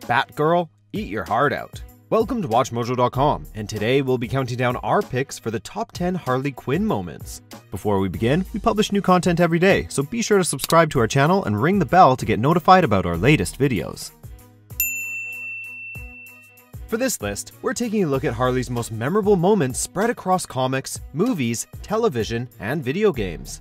Batgirl, eat your heart out. Welcome to WatchMojo.com, and today we'll be counting down our picks for the top 10 Harley Quinn moments. Before we begin, we publish new content every day, so be sure to subscribe to our channel and ring the bell to get notified about our latest videos. For this list, we're taking a look at Harley's most memorable moments spread across comics, movies, television, and video games.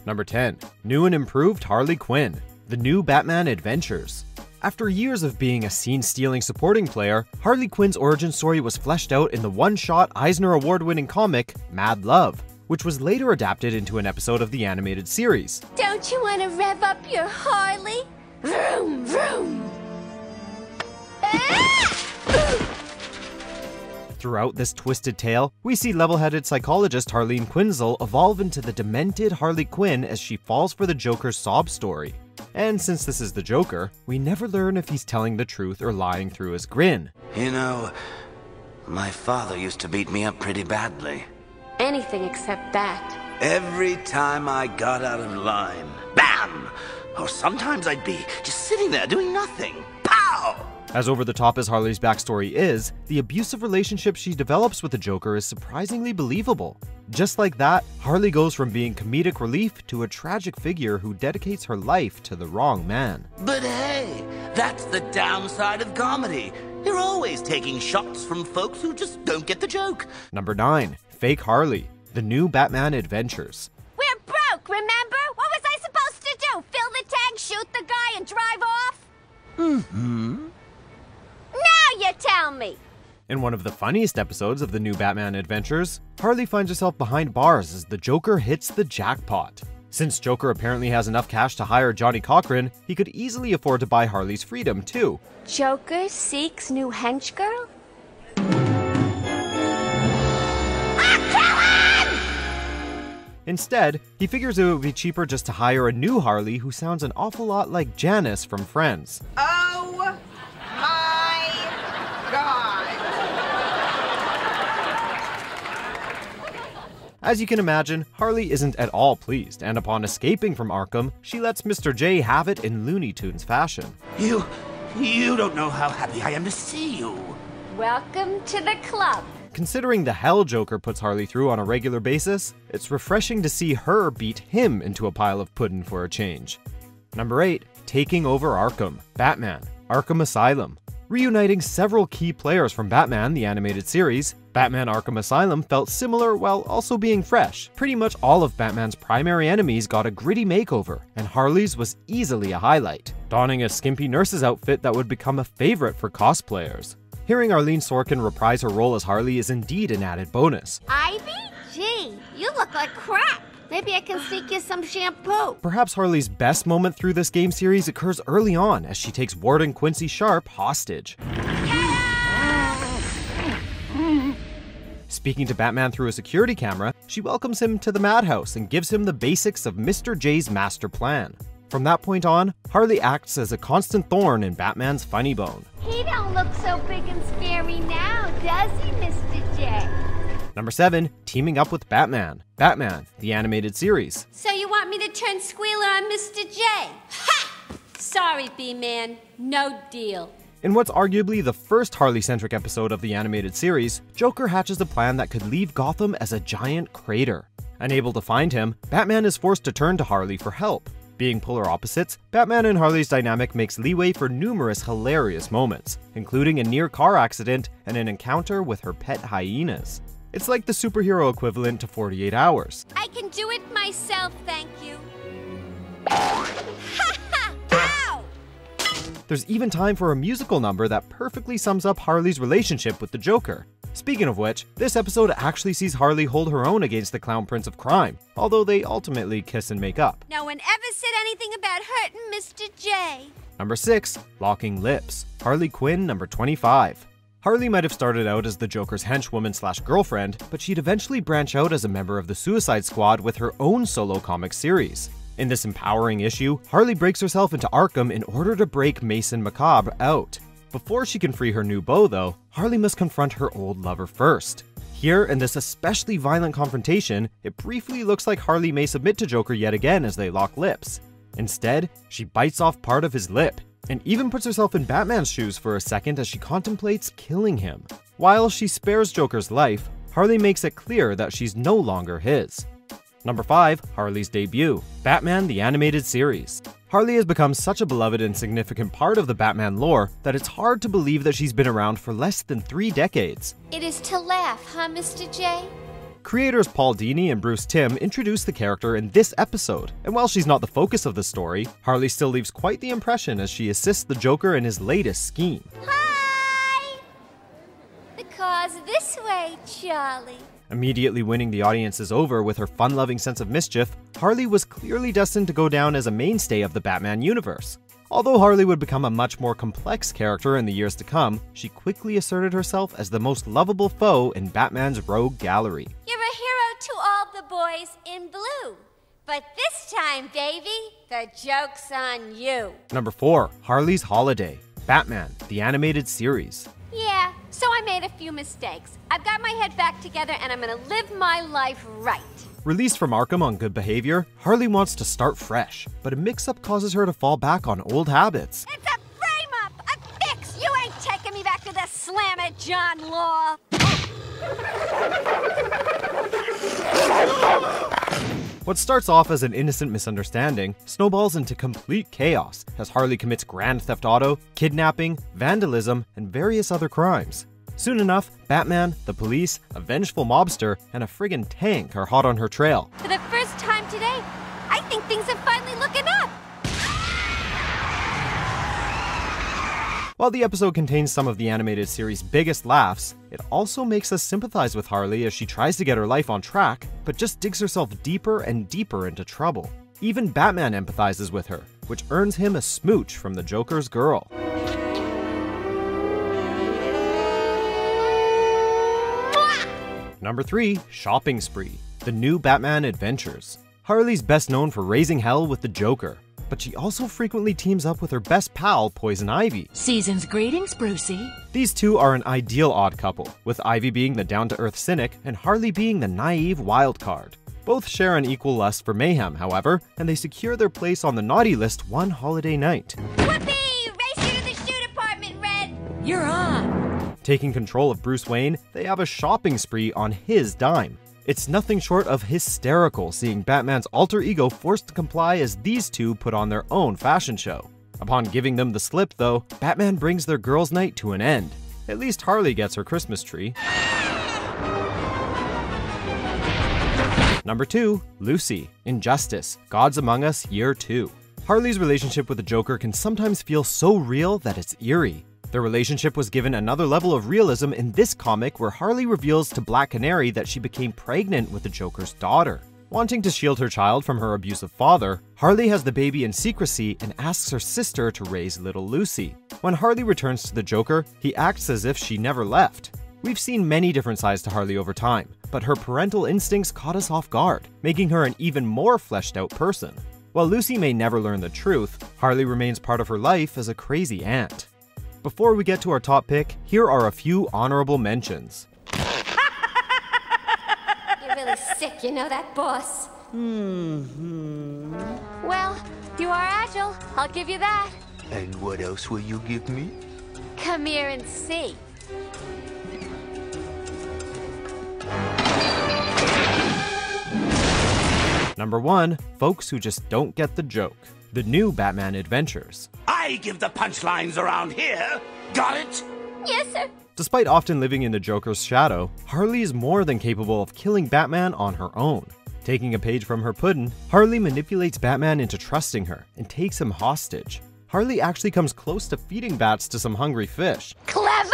Number 10. New and improved Harley Quinn, The New Batman Adventures. After years of being a scene-stealing supporting player, Harley Quinn's origin story was fleshed out in the one-shot Eisner Award-winning comic, Mad Love, which was later adapted into an episode of the animated series. Don't you want to rev up your Harley? Vroom, vroom! Throughout this twisted tale, we see level-headed psychologist Harleen Quinzel evolve into the demented Harley Quinn as she falls for the Joker's sob story. And since this is the Joker, we never learn if he's telling the truth or lying through his grin. You know, my father used to beat me up pretty badly. Anything except that. Every time I got out of line, bam! Or sometimes I'd be just sitting there doing nothing. Pow! As over-the-top as Harley's backstory is, the abusive relationship she develops with the Joker is surprisingly believable. Just like that, Harley goes from being comedic relief to a tragic figure who dedicates her life to the wrong man. But hey, that's the downside of comedy. You're always taking shots from folks who just don't get the joke. Number 9. Fake Harley, The New Batman Adventures. We're broke, remember? What was I supposed to do? Fill the tank, shoot the guy, and drive off? Mm-hmm. Now you tell me! In one of the funniest episodes of The New Batman Adventures, Harley finds herself behind bars as the Joker hits the jackpot. Since Joker apparently has enough cash to hire Johnny Cochran, he could easily afford to buy Harley's freedom too. Joker seeks new hench girl? Instead, he figures it would be cheaper just to hire a new Harley who sounds an awful lot like Janice from Friends. Oh my God! As you can imagine, Harley isn't at all pleased, and upon escaping from Arkham, she lets Mr. J have it in Looney Tunes fashion. You don't know how happy I am to see you. Welcome to the club. Considering the hell Joker puts Harley through on a regular basis, it's refreshing to see her beat him into a pile of pudding for a change. Number 8. Taking over Arkham, Batman, Arkham Asylum. Reuniting several key players from Batman, the animated series, Batman Arkham Asylum felt similar while also being fresh. Pretty much all of Batman's primary enemies got a gritty makeover, and Harley's was easily a highlight, donning a skimpy nurse's outfit that would become a favorite for cosplayers. Hearing Arlene Sorkin reprise her role as Harley is indeed an added bonus. Ivy? Gee, you look like crap. Maybe I can sneak you some shampoo. Perhaps Harley's best moment through this game series occurs early on as she takes Warden Quincy Sharp hostage. Speaking to Batman through a security camera, she welcomes him to the madhouse and gives him the basics of Mr. J's master plan. From that point on, Harley acts as a constant thorn in Batman's funny bone. He don't look so big and scary now, does he, Mr. J? Number 7. Teaming up with Batman, Batman, the animated series. So you want me to turn squealer on Mr. J? Ha! Sorry, B-Man. No deal. In what's arguably the first Harley-centric episode of the animated series, Joker hatches a plan that could leave Gotham as a giant crater. Unable to find him, Batman is forced to turn to Harley for help. Being polar opposites, Batman and Harley's dynamic makes leeway for numerous hilarious moments, including a near-car accident and an encounter with her pet hyenas. It's like the superhero equivalent to 48 Hours. I can do it myself, thank you. Ha ha! Ow! There's even time for a musical number that perfectly sums up Harley's relationship with the Joker. Speaking of which, this episode actually sees Harley hold her own against the Clown Prince of Crime, although they ultimately kiss and make up. No one ever said anything about hurting Mr. J. Number 6. Locking Lips, Harley Quinn number 25. Harley might have started out as the Joker's henchwoman/girlfriend, but she'd eventually branch out as a member of the Suicide Squad with her own solo comic series. In this empowering issue, Harley breaks herself into Arkham in order to break Mason Macabre out. Before she can free her new beau though, Harley must confront her old lover first. Here, in this especially violent confrontation, it briefly looks like Harley may submit to Joker yet again as they lock lips. Instead, she bites off part of his lip, and even puts herself in Batman's shoes for a second as she contemplates killing him. While she spares Joker's life, Harley makes it clear that she's no longer his. Number 5. Harley's debut, Batman the Animated Series. Harley has become such a beloved and significant part of the Batman lore that it's hard to believe that she's been around for less than 3 decades. It is to laugh, huh, Mr. J? Creators Paul Dini and Bruce Timm introduced the character in this episode, and while she's not the focus of the story, Harley still leaves quite the impression as she assists the Joker in his latest scheme. Hi! The car's this way, Charlie. Immediately winning the audiences over with her fun-loving sense of mischief, Harley was clearly destined to go down as a mainstay of the Batman universe. Although Harley would become a much more complex character in the years to come, she quickly asserted herself as the most lovable foe in Batman's rogue gallery. You're a hero to all the boys in blue. But this time, baby, the joke's on you. Number 4. Harley's Holiday, Batman the Animated Series. Yeah, so I made a few mistakes. I've got my head back together and I'm gonna live my life right. Released from Arkham on good behavior, Harley wants to start fresh, but a mix-up causes her to fall back on old habits. It's a frame-up! A fix! You ain't taking me back to the slam-it, John Law! What starts off as an innocent misunderstanding snowballs into complete chaos as Harley commits grand theft auto, kidnapping, vandalism, and various other crimes. Soon enough, Batman, the police, a vengeful mobster, and a friggin' tank are hot on her trail. For the first time today, I think things are finally looking up! While the episode contains some of the animated series' biggest laughs, it also makes us sympathize with Harley as she tries to get her life on track, but just digs herself deeper and deeper into trouble. Even Batman empathizes with her, which earns him a smooch from the Joker's girl. Number 3. Shopping Spree, The New Batman Adventures. Harley's best known for raising hell with the Joker, but she also frequently teams up with her best pal, Poison Ivy. Season's greetings, Brucey. These two are an ideal odd couple, with Ivy being the down-to-earth cynic and Harley being the naive wild card. Both share an equal lust for mayhem, however, and they secure their place on the naughty list one holiday night. Whoopee! Race you to the shoe department, Red! You're on. Taking control of Bruce Wayne, they have a shopping spree on his dime. It's nothing short of hysterical seeing Batman's alter ego forced to comply as these two put on their own fashion show. Upon giving them the slip, though, Batman brings their girls' night to an end. At least Harley gets her Christmas tree. Number 2. Lucy, Injustice, Gods Among Us Year 2. Harley's relationship with the Joker can sometimes feel so real that it's eerie. Their relationship was given another level of realism in this comic where Harley reveals to Black Canary that she became pregnant with the Joker's daughter. Wanting to shield her child from her abusive father, Harley has the baby in secrecy and asks her sister to raise little Lucy. When Harley returns to the Joker, he acts as if she never left. We've seen many different sides to Harley over time, but her parental instincts caught us off guard, making her an even more fleshed out person. While Lucy may never learn the truth, Harley remains part of her life as a crazy aunt. Before we get to our top pick, here are a few honorable mentions. You're really sick, you know that, boss? Well, you are agile, I'll give you that. And what else will you give me? Come here and see. Number 1. Folks who just don't get the joke. The New Batman Adventures. I give the punchlines around here. Got it? Yes, sir. Despite often living in the Joker's shadow, Harley is more than capable of killing Batman on her own. Taking a page from her pudding, Harley manipulates Batman into trusting her and takes him hostage. Harley actually comes close to feeding bats to some hungry fish. Clever?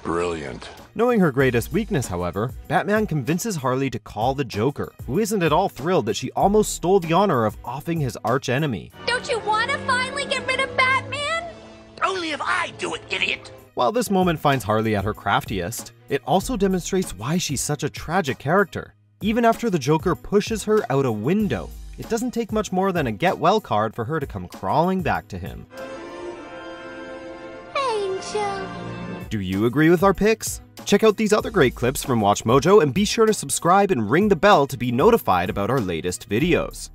Brilliant. Knowing her greatest weakness, however, Batman convinces Harley to call the Joker, who isn't at all thrilled that she almost stole the honor of offing his arch-enemy. Don't you want to finally get rid of Batman? Only if I do it, idiot. While this moment finds Harley at her craftiest, it also demonstrates why she's such a tragic character. Even after the Joker pushes her out a window, it doesn't take much more than a get-well card for her to come crawling back to him. Angel. Do you agree with our picks? Check out these other great clips from WatchMojo and be sure to subscribe and ring the bell to be notified about our latest videos.